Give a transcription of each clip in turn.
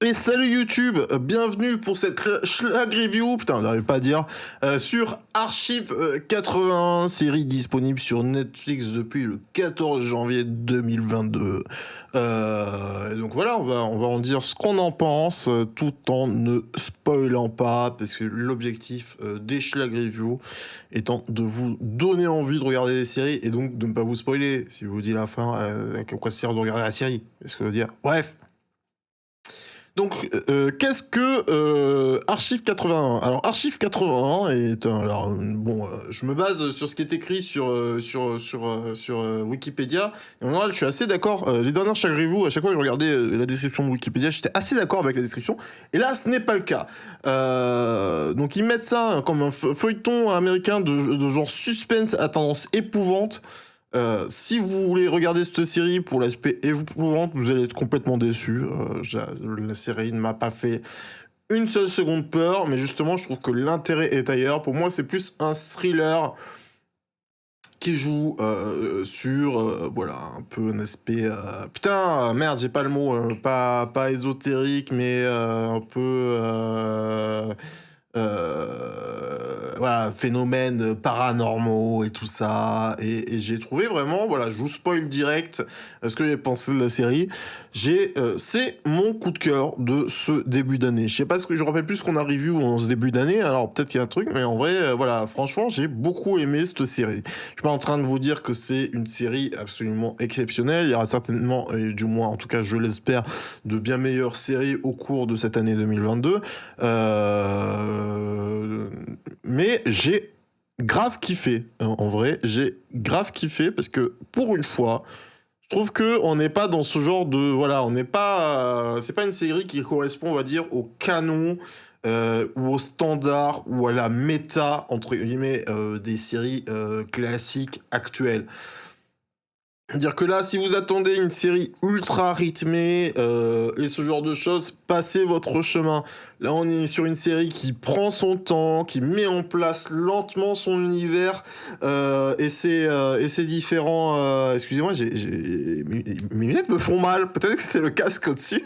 Et salut YouTube, bienvenue pour cette schlag review, putain j'arrive pas à dire, sur Archive 81, série disponible sur Netflix depuis le 14 janvier 2022. Et donc voilà, on va en dire ce qu'on en pense, tout en ne spoilant pas, parce que l'objectif des schlag review étant de vous donner envie de regarder des séries, et donc de ne pas vous spoiler. Si je vous dis la fin, à quoi ça sert de regarder la série? Est-ce que je veux dire? Bref. Donc, qu'est-ce que Archive 81? Alors, Archive 81 est un... Alors, bon, je me base sur ce qui est écrit sur Wikipédia. Et en général, je suis assez d'accord. Les dernières chaque review, à chaque fois que je regardais la description de Wikipédia, j'étais assez d'accord avec la description. Et là, ce n'est pas le cas. Donc, ils mettent ça comme un feuilleton américain de genre suspense à tendance épouvante. Si vous voulez regarder cette série pour l'aspect épouvante, vous allez être complètement déçu. La série ne m'a pas fait une seule seconde peur, mais justement, je trouve que l'intérêt est ailleurs. Pour moi, c'est plus un thriller qui joue sur, voilà, un peu un aspect... putain, merde, j'ai pas le mot, pas ésotérique, mais un peu... voilà, phénomènes paranormaux et tout ça. Et j'ai trouvé vraiment, voilà, je vous spoil direct ce que j'ai pensé de la série. C'est mon coup de cœur de ce début d'année. Je sais pas ce que je rappelle plus qu'on a review en ce début d'année, alors peut-être qu'il y a un truc, mais en vrai, voilà, franchement, j'ai beaucoup aimé cette série. Je suis pas en train de vous dire que c'est une série absolument exceptionnelle. Il y aura certainement, et du moins, en tout cas, je l'espère, de bien meilleures séries au cours de cette année 2022. Mais j'ai grave kiffé, en vrai, j'ai grave kiffé parce que pour une fois, je trouve que on n'est pas dans ce genre de, voilà, on n'est pas, c'est pas une série qui correspond, on va dire, au canon ou au standard ou à la méta entre guillemets des séries classiques actuelles. Dire que là, si vous attendez une série ultra rythmée et ce genre de choses, passez votre chemin. Là, on est sur une série qui prend son temps, qui met en place lentement son univers et ses différents... excusez-moi, mes lunettes me font mal. Peut-être que c'est le casque au-dessus.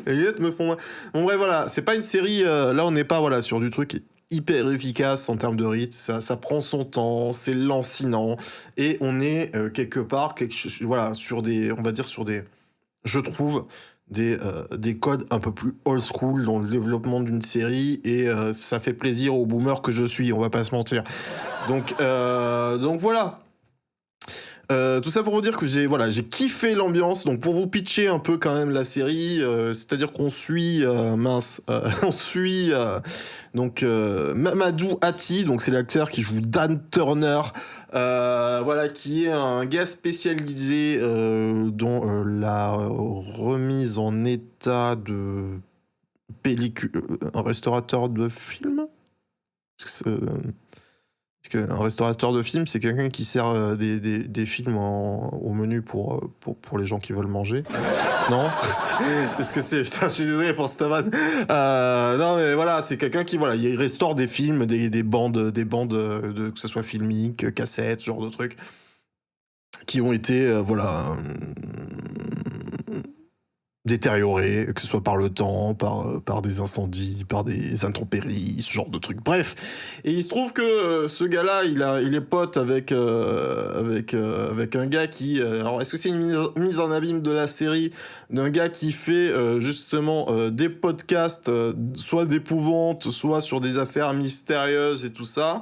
Les lunettes me font mal. Bon, bref, voilà. C'est pas une série... là, on n'est pas voilà, sur du truc hyper efficace en termes de rythme, ça prend son temps, c'est lancinant, et on est quelque part, voilà, sur des, on va dire sur des, je trouve, des codes un peu plus old school dans le développement d'une série, et ça fait plaisir aux boomers que je suis, on va pas se mentir. Donc voilà. Tout ça pour vous dire que j'ai kiffé l'ambiance. Donc pour vous pitcher un peu quand même la série, c'est-à-dire qu'on suit on suit donc Mamadou Ati, donc c'est l'acteur qui joue Dan Turner, voilà, qui est un gars spécialisé dans la remise en état de pellicule, un restaurateur de films. Parce qu'un restaurateur de films, c'est quelqu'un qui sert des films au menu pour les gens qui veulent manger. Non? Est-ce que c'est... Putain, je suis désolé pour cette vanne. Non, mais voilà, c'est quelqu'un qui, voilà, il restaure des films, des bandes que ce soit filmiques, cassettes, ce genre de trucs, qui ont été, voilà... détérioré, que ce soit par le temps, par des incendies, par des intempéries, ce genre de trucs. Bref. Et il se trouve que ce gars-là, il est pote avec un gars qui... alors, est-ce que c'est une mise en abîme de la série d'un gars qui fait justement des podcasts, soit d'épouvante, soit sur des affaires mystérieuses et tout ça.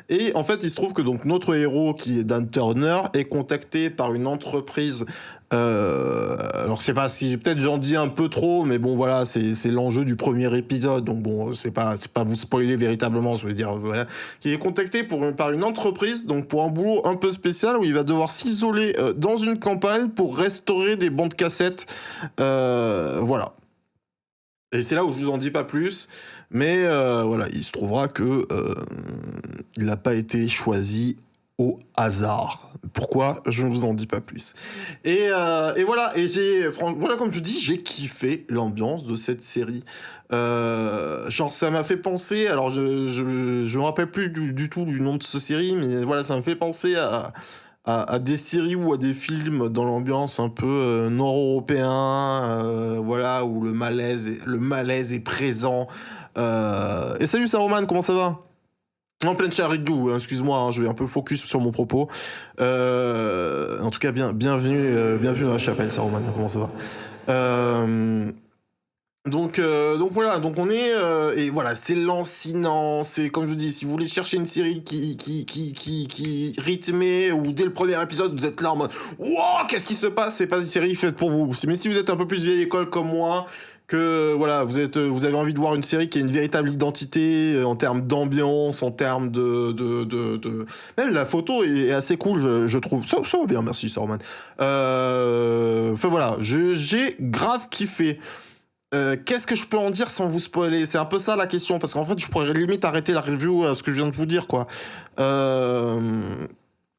Et en fait, il se trouve que donc notre héros, qui est Dan Turner, est contacté par une entreprise. Alors je sais pas si peut-être j'en dis un peu trop, mais bon voilà, c'est l'enjeu du premier épisode, donc bon c'est pas vous spoiler véritablement, je veux dire voilà, qui est contacté par une entreprise, donc pour un boulot un peu spécial où il va devoir s'isoler dans une campagne pour restaurer des bandes cassettes, voilà. Et c'est là où je vous en dis pas plus, mais voilà, il se trouvera que il n'a pas été choisi au hasard. Pourquoi? Je ne vous en dis pas plus. Et voilà, voilà, comme je dis, j'ai kiffé l'ambiance de cette série. Genre, ça m'a fait penser, alors je me rappelle plus du tout du nom de cette série, mais voilà, ça me fait penser à à des séries ou à des films dans l'ambiance un peu nord-européen, voilà, où le malaise est présent. Et salut Saruman, comment ça va? En pleine chair avec vous, hein, excuse-moi, hein, je vais un peu focus sur mon propos. En tout cas, bienvenue dans la chapelle, Saruman, comment ça va? Euh, donc voilà, donc on est et voilà, c'est lancinant, c'est comme je vous dis, si vous voulez chercher une série qui rythmée ou dès le premier épisode vous êtes là en mode wow, qu'est-ce qui se passe, c'est pas une série faite pour vous. Mais si vous êtes un peu plus vieille école comme moi, que voilà, vous avez envie de voir une série qui a une véritable identité en termes d'ambiance, en termes de... Même la photo est assez cool, je trouve. Ça va bien, merci Sorman. Enfin voilà, j'ai grave kiffé. Qu'est-ce que je peux en dire sans vous spoiler? C'est un peu ça la question, parce qu'en fait, je pourrais limite arrêter la review à ce que je viens de vous dire, quoi. Euh...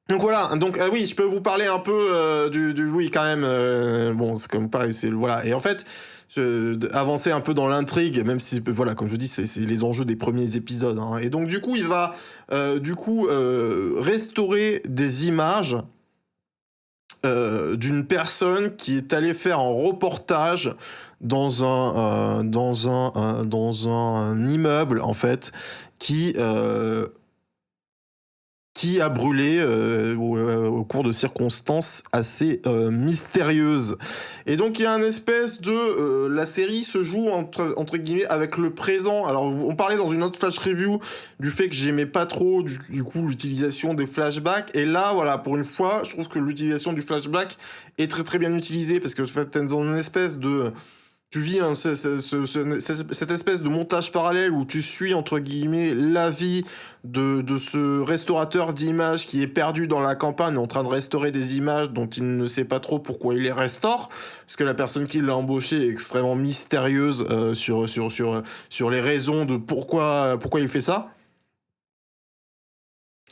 Donc voilà, donc oui, je peux vous parler un peu oui, quand même. Bon, c'est comme pareil, c'est voilà. Et en fait, avancer un peu dans l'intrigue, même si voilà, comme je vous dis, c'est les enjeux des premiers épisodes. Hein. Et donc du coup, il va restaurer des images d'une personne qui est allée faire un reportage dans un immeuble en fait qui a brûlé au cours de circonstances assez mystérieuses. Et donc il y a un espèce de... la série se joue entre guillemets avec le présent. Alors on parlait dans une autre flash review du fait que j'aimais pas trop du coup l'utilisation des flashbacks. Et là voilà, pour une fois, je trouve que l'utilisation du flashback est très très bien utilisée parce que en fait, t'es dans une espèce de... Tu vis cette espèce de montage parallèle où tu suis, entre guillemets, la vie de ce restaurateur d'images qui est perdu dans la campagne, en train de restaurer des images dont il ne sait pas trop pourquoi il les restaure, parce que la personne qui l'a embauché est extrêmement mystérieuse sur les raisons de pourquoi il fait ça.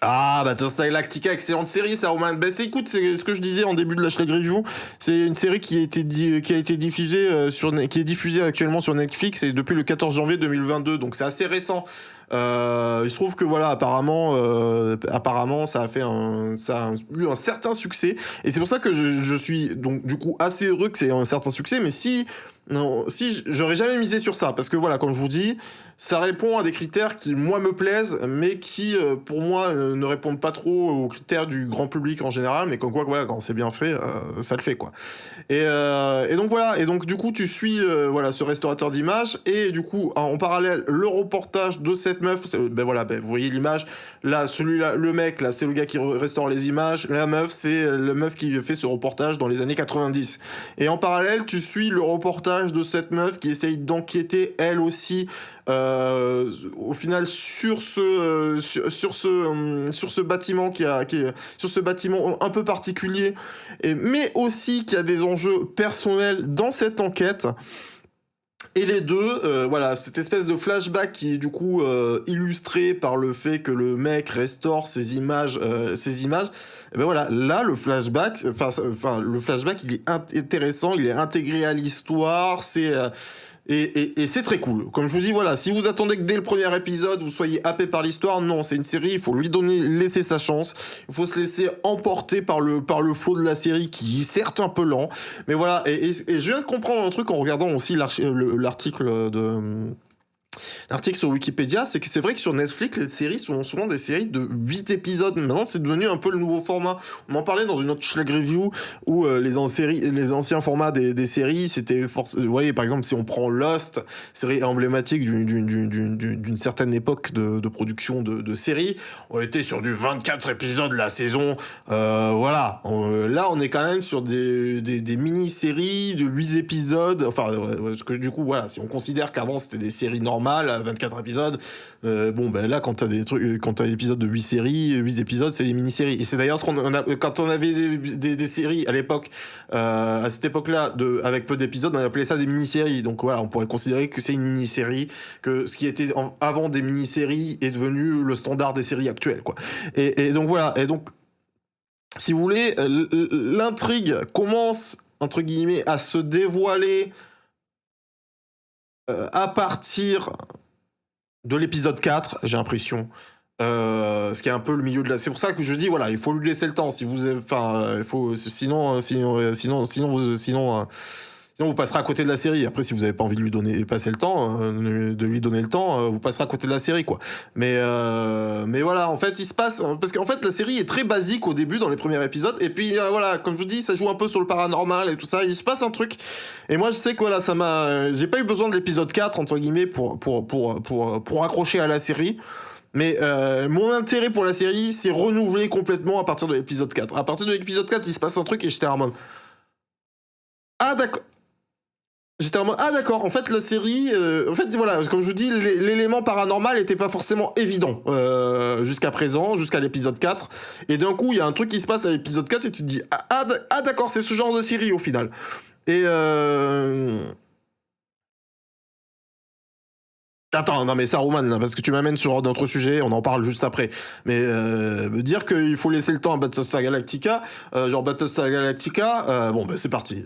Ah, Battlestar Galactica, excellente série, ça, Roman. Ben, écoute, c'est ce que je disais en début de la Schlag Review. C'est une série qui a été diffusée qui est diffusée actuellement sur Netflix et depuis le 14 janvier 2022, donc c'est assez récent. Il se trouve que voilà, apparemment, ça a eu un certain succès et c'est pour ça que je suis donc du coup assez heureux que c'est un certain succès. Mais si j'aurais jamais misé sur ça parce que voilà, comme je vous dis, ça répond à des critères qui moi me plaisent, mais qui pour moi ne répondent pas trop aux critères du grand public en général. Mais comme quoi, voilà, quand c'est bien fait, ça le fait quoi. Et donc voilà, et donc du coup tu suis voilà ce restaurateur d'images et du coup en parallèle le reportage de cette meuf, ben voilà, ben, vous voyez l'image, là celui-là, le mec là c'est le gars qui restaure les images, la meuf c'est le meuf qui fait ce reportage dans les années 90. Et en parallèle tu suis le reportage de cette meuf qui essaye d'enquêter elle aussi au final sur ce bâtiment sur ce bâtiment un peu particulier, mais aussi qu'il y a des enjeux personnels dans cette enquête. Et les deux, voilà, cette espèce de flashback qui est du coup illustré par le fait que le mec restaure ses images, et ben voilà, là le flashback, le flashback il est intéressant, il est intégré à l'histoire, et c'est très cool. Comme je vous dis, voilà, si vous attendez que dès le premier épisode, vous soyez happé par l'histoire, non, c'est une série, il faut laisser sa chance. Il faut se laisser emporter par le flow de la série qui est certes un peu lent. Mais voilà, et je viens de comprendre un truc en regardant aussi l'article sur Wikipédia, c'est que c'est vrai que sur Netflix, les séries sont souvent des séries de 8 épisodes. Maintenant, c'est devenu un peu le nouveau format. On en parlait dans une autre Schlag Review où les anciens formats des séries, c'était vous voyez, par exemple, si on prend Lost, série emblématique d'une certaine époque de production de séries, on était sur du 24 épisodes la saison. Voilà. Là, on est quand même sur des mini-séries de 8 épisodes. Enfin, parce que du coup, voilà, si on considère qu'avant, c'était des séries normales, à 24 épisodes. Bon, ben là, quand t'as des épisodes de 8 épisodes, c'est des mini-séries. Et c'est d'ailleurs ce quand on avait des séries à l'époque, à cette époque-là, avec peu d'épisodes, on appelait ça des mini-séries. Donc voilà, on pourrait considérer que c'est une mini-série, que ce qui était avant des mini-séries est devenu le standard des séries actuelles, quoi. Et donc voilà. Et donc, si vous voulez, l'intrigue commence, entre guillemets, à se dévoiler à partir de l'épisode 4, j'ai l'impression. Ce qui est un peu le milieu de la. C'est pour ça que je dis voilà, il faut lui laisser le temps. Si vous, enfin, il faut sinon vous passerez à côté de la série. Après, si vous n'avez pas envie de lui donner passer le temps, de lui donner le temps, vous passerez à côté de la série quoi. Mais voilà, en fait, il se passe parce qu'en fait la série est très basique au début dans les premiers épisodes et puis voilà, comme je vous dis, ça joue un peu sur le paranormal et tout ça. Il se passe un truc et moi je sais que voilà, ça m'a, j'ai pas eu besoin de l'épisode 4 entre guillemets pour accrocher à la série. Mais mon intérêt pour la série s'est renouvelé complètement à partir de l'épisode 4. À partir de l'épisode 4, il se passe un truc et j'étais en mode... Ah d'accord. J'étais en mode... Ah d'accord, en fait la série... en fait voilà, comme je vous dis, l'élément paranormal n'était pas forcément évident jusqu'à présent, jusqu'à l'épisode 4. Et d'un coup, il y a un truc qui se passe à l'épisode 4 et tu te dis... Ah d'accord, c'est ce genre de série au final. Et... Attends, non mais Saruman, là, parce que tu m'amènes sur d'autres sujets, on en parle juste après. Mais dire qu'il faut laisser le temps à Battlestar Galactica, genre Battlestar Galactica, bon bah c'est parti.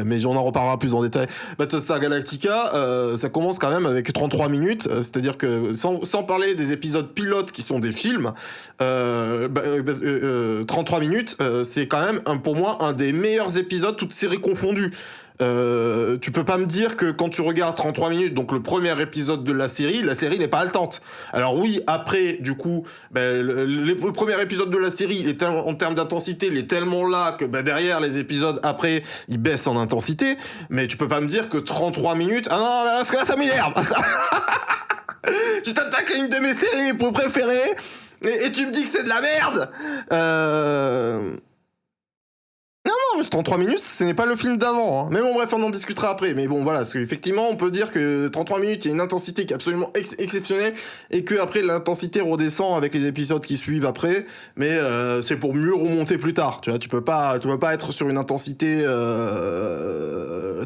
Mais on en reparlera plus en détail. Battlestar Galactica, ça commence quand même avec 33 minutes, c'est-à-dire que sans parler des épisodes pilotes qui sont des films, 33 minutes, c'est quand même pour moi un des meilleurs épisodes, toutes séries confondues. Tu peux pas me dire que quand tu regardes 33 minutes, donc le premier épisode de la série n'est pas haletante. Alors oui, après, du coup, le premier épisode de la série, en termes d'intensité, il est tellement là que derrière les épisodes après, il baisse en intensité. Mais tu peux pas me dire que 33 minutes... Ah non, parce que là, ça m'énerve. Tu t'attaques à une de mes séries préférées et tu me dis que c'est de la merde. Non, 33 minutes, ce n'est pas le film d'avant. Hein. Mais bon, bref, on en discutera après. Mais bon, voilà, parce qu'effectivement, on peut dire que 33 minutes, il y a une intensité qui est absolument exceptionnelle et que après l'intensité redescend avec les épisodes qui suivent après. Mais c'est pour mieux remonter plus tard. Tu vois, tu peux pas être sur une intensité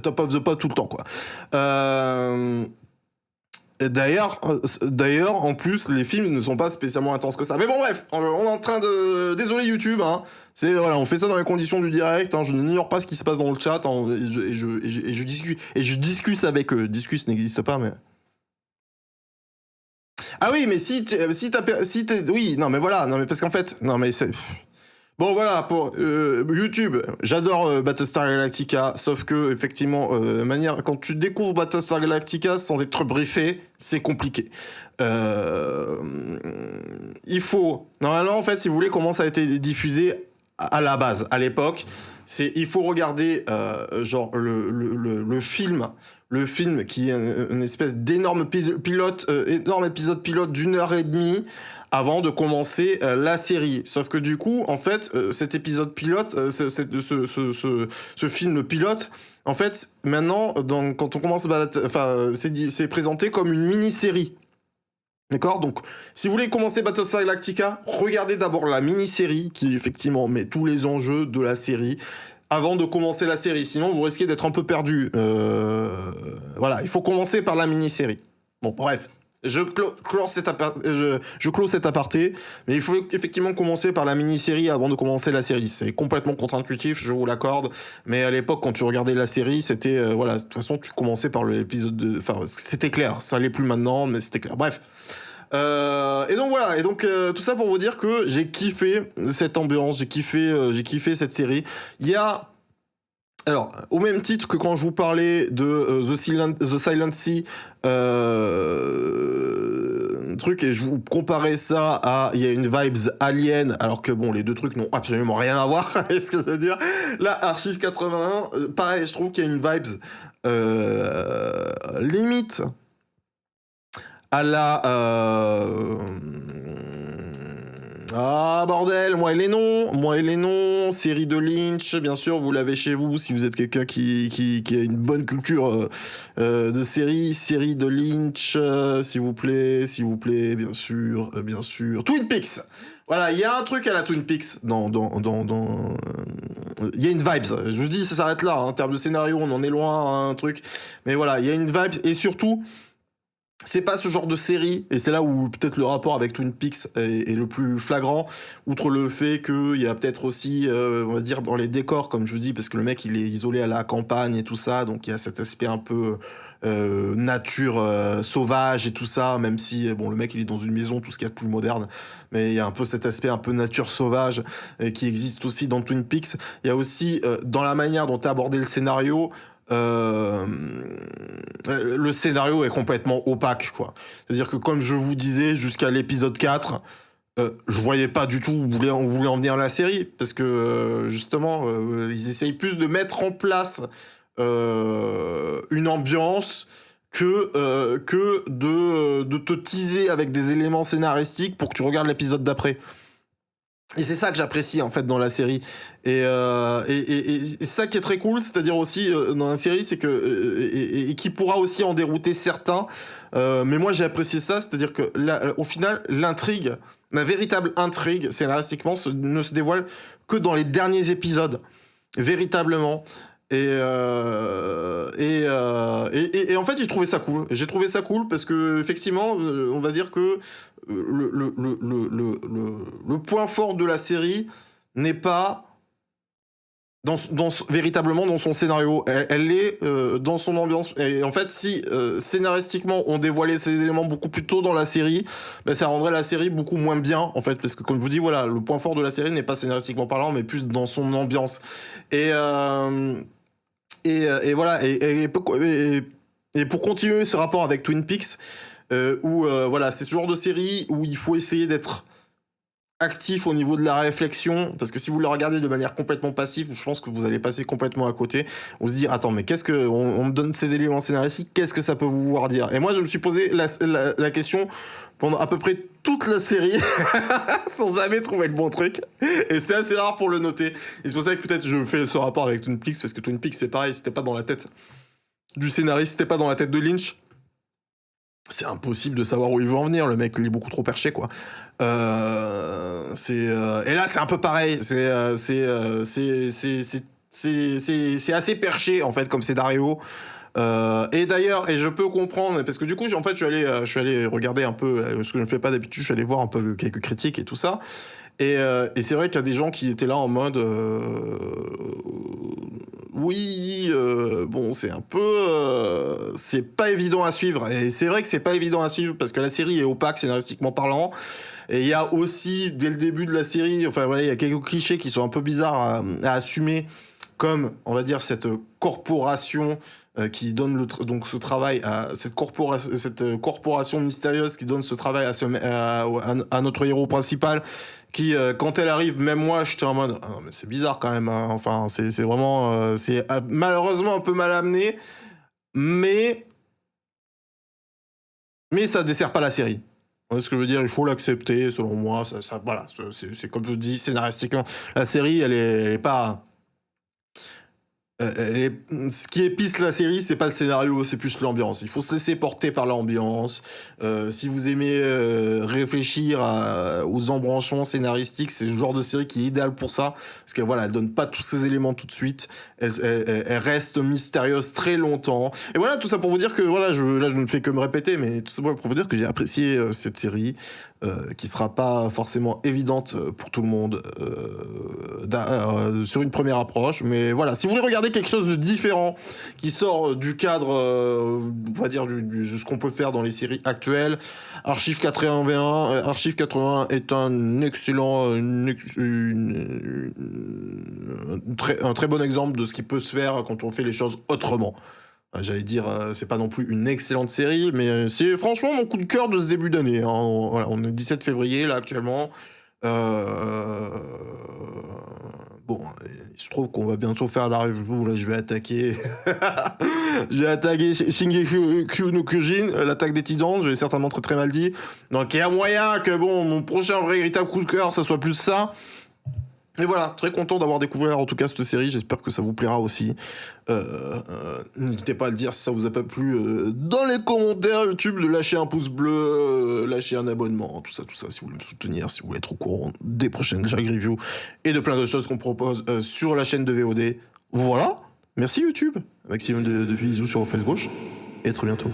top of the pot tout le temps, quoi. D'ailleurs, en plus, les films ne sont pas spécialement intenses que ça. Mais bon, bref, on est en train de... Désolé YouTube, hein. C'est, voilà, on fait ça dans les conditions du direct, hein. Je n'ignore pas ce qui se passe dans le chat, hein, et je discute avec eux. Discute n'existe pas, mais... Ah oui, mais oui, non, mais voilà, non, mais parce qu'en fait... Non, mais c'est... Bon voilà, pour YouTube, j'adore Battlestar Galactica, sauf que effectivement, quand tu découvres Battlestar Galactica sans être briefé, c'est compliqué. Il faut, normalement en fait, si vous voulez comment ça a été diffusé à la base, à l'époque, il faut regarder genre le film qui est une espèce d'énorme énorme épisode pilote d'1 heure et demie avant de commencer la série. Sauf que du coup, en fait, cet épisode pilote, ce film pilote, en fait, maintenant, quand on commence, c'est présenté comme une mini-série. D'accord? Donc, si vous voulez commencer Battlestar Galactica, regardez d'abord la mini-série qui, effectivement, met tous les enjeux de la série avant de commencer la série. Sinon, vous risquez d'être un peu perdu. Voilà, il faut commencer par la mini-série. Bon, bref. Je clôt cet aparté, mais il faut effectivement commencer par la mini-série avant de commencer la série. C'est complètement contre-intuitif, je vous l'accorde, mais à l'époque, quand tu regardais la série, c'était... voilà, de toute façon, tu commençais par l'épisode de... Enfin, c'était clair, ça allait plus maintenant, mais c'était clair. Bref. Et donc voilà, tout ça pour vous dire que j'ai kiffé cette ambiance, j'ai kiffé cette série. Il y a... Alors, au même titre que quand je vous parlais de The Silent Sea, truc, et je vous comparais ça à... Il y a une vibes Alien, alors que bon, les deux trucs n'ont absolument rien à voir, est-ce que ça veut dire? Là, Archive 81, pareil, je trouve qu'il y a une vibes limite à la... Ah bordel, moi et les noms, série de Lynch, bien sûr, vous l'avez chez vous si vous êtes quelqu'un qui a une bonne culture de série de Lynch, s'il vous plaît, bien sûr, Twin Peaks. Voilà, il y a un truc à la Twin Peaks il y a une vibe, je vous dis, ça s'arrête là, hein, en termes de scénario, on en est loin, hein, un truc, mais voilà, il y a une vibe, et surtout... c'est pas ce genre de série, et c'est là où peut-être le rapport avec Twin Peaks est le plus flagrant, outre le fait qu'il y a peut-être aussi, on va dire, dans les décors, comme je dis, parce que le mec il est isolé à la campagne et tout ça, donc il y a cet aspect un peu nature sauvage et tout ça, même si, bon, le mec il est dans une maison, tout ce qu'il y a de plus moderne, mais il y a un peu cet aspect un peu nature sauvage qui existe aussi dans Twin Peaks. Il y a aussi, dans la manière dont est abordé le scénario, euh, le scénario est complètement opaque, quoi. C'est-à-dire que, comme je vous disais, jusqu'à l'épisode 4, je voyais pas du tout où on voulait en venir la série, parce que, justement, ils essayent plus de mettre en place une ambiance que de te teaser avec des éléments scénaristiques pour que tu regardes l'épisode d'après. Et c'est ça que j'apprécie en fait dans la série. Et ça qui est très cool, c'est-à-dire aussi dans la série, c'est que et qui pourra aussi en dérouter certains. Mais moi j'ai apprécié ça, c'est-à-dire que au final l'intrigue, la véritable intrigue scénaristiquement ne se dévoile que dans les derniers épisodes, véritablement. Et en fait j'ai trouvé ça cool. J'ai trouvé ça cool parce que effectivement, on va dire que le point fort de la série n'est pas véritablement dans son scénario. Elle est dans son ambiance. Et en fait, si scénaristiquement on dévoilait ces éléments beaucoup plus tôt dans la série, ben, ça rendrait la série beaucoup moins bien, en fait. Parce que, comme je vous dis, voilà, le point fort de la série n'est pas scénaristiquement parlant, mais plus dans son ambiance. Et voilà. Et pour continuer ce rapport avec Twin Peaks, où voilà, c'est ce genre de série où il faut essayer d'être actif au niveau de la réflexion, parce que si vous le regardez de manière complètement passive, je pense que vous allez passer complètement à côté. On se dit, attends, mais qu'est-ce que on me donne ces éléments scénaristiques, qu'est-ce que ça peut vous vouloir dire? Et moi, je me suis posé la question pendant à peu près toute la série sans jamais trouver le bon truc, et c'est assez rare pour le noter. Et c'est pour ça que peut-être je fais ce rapport avec Twin Peaks, parce que Twin Peaks c'est pareil, c'était pas dans la tête du scénariste, c'était pas dans la tête de Lynch. C'est impossible de savoir où il veut en venir, le mec il est beaucoup trop perché, quoi. Et là c'est un peu pareil, c'est assez perché en fait comme scénario. Et d'ailleurs, et je peux comprendre, parce que du coup en fait je suis allé regarder un peu ce que je ne fais pas d'habitude, je suis allé voir un peu quelques critiques et tout ça. Et c'est vrai qu'il y a des gens qui étaient là en mode oui, bon, c'est un peu c'est pas évident à suivre, et c'est vrai que c'est pas évident à suivre parce que la série est opaque scénaristiquement parlant, et il y a aussi dès le début de la série, enfin voilà, il y a quelques clichés qui sont un peu bizarres à assumer, comme on va dire cette corporation qui donne donc ce travail à cette corporation mystérieuse qui donne ce travail à notre héros principal, qui quand elle arrive, même moi j'étais en mode ah, non, mais c'est bizarre quand même, hein. Enfin c'est vraiment c'est malheureusement un peu mal amené, mais ça dessert pas la série. Vous voyez ce que je veux dire, il faut l'accepter selon moi, voilà, c'est comme je dis, scénaristiquement la série elle est pas ce qui épice la série, c'est pas le scénario, c'est plus l'ambiance. Il faut se laisser porter par l'ambiance. Si vous aimez réfléchir aux embranchements scénaristiques, c'est le genre de série qui est idéal pour ça. Parce qu'elle voilà, elle donne pas tous ces éléments tout de suite. Elle reste mystérieuse très longtemps. Et voilà, tout ça pour vous dire que voilà, je ne fais que me répéter, mais tout ça pour vous dire que j'ai apprécié cette série. Qui sera pas forcément évidente pour tout le monde sur une première approche, mais voilà, si vous voulez regarder quelque chose de différent qui sort du cadre on va dire de ce qu'on peut faire dans les séries actuelles, Archive 81 Archive 81 est un excellent un très bon exemple de ce qui peut se faire quand on fait les choses autrement. J'allais dire, c'est pas non plus une excellente série, mais c'est franchement mon coup de cœur de ce début d'année, hein. Voilà, on est 17 février, là, actuellement. Bon, il se trouve qu'on va bientôt faire la review, là, je vais attaquer... je vais attaquer Shingeki no Kyojin, l'attaque des titans, je l'ai certainement très très mal dit. Donc il y a moyen que, bon, mon prochain véritable coup de cœur, ça soit plus ça. Et voilà, très content d'avoir découvert en tout cas cette série, j'espère que ça vous plaira aussi. N'hésitez pas à le dire si ça vous a pas plu dans les commentaires YouTube, de lâcher un pouce bleu, lâcher un abonnement, tout ça, si vous voulez me soutenir, si vous voulez être au courant des prochaines Jack Review et de plein d'autres choses qu'on propose sur la chaîne de VOD. Voilà, merci YouTube, maximum de bisous sur vos fesses gauche, et à très bientôt.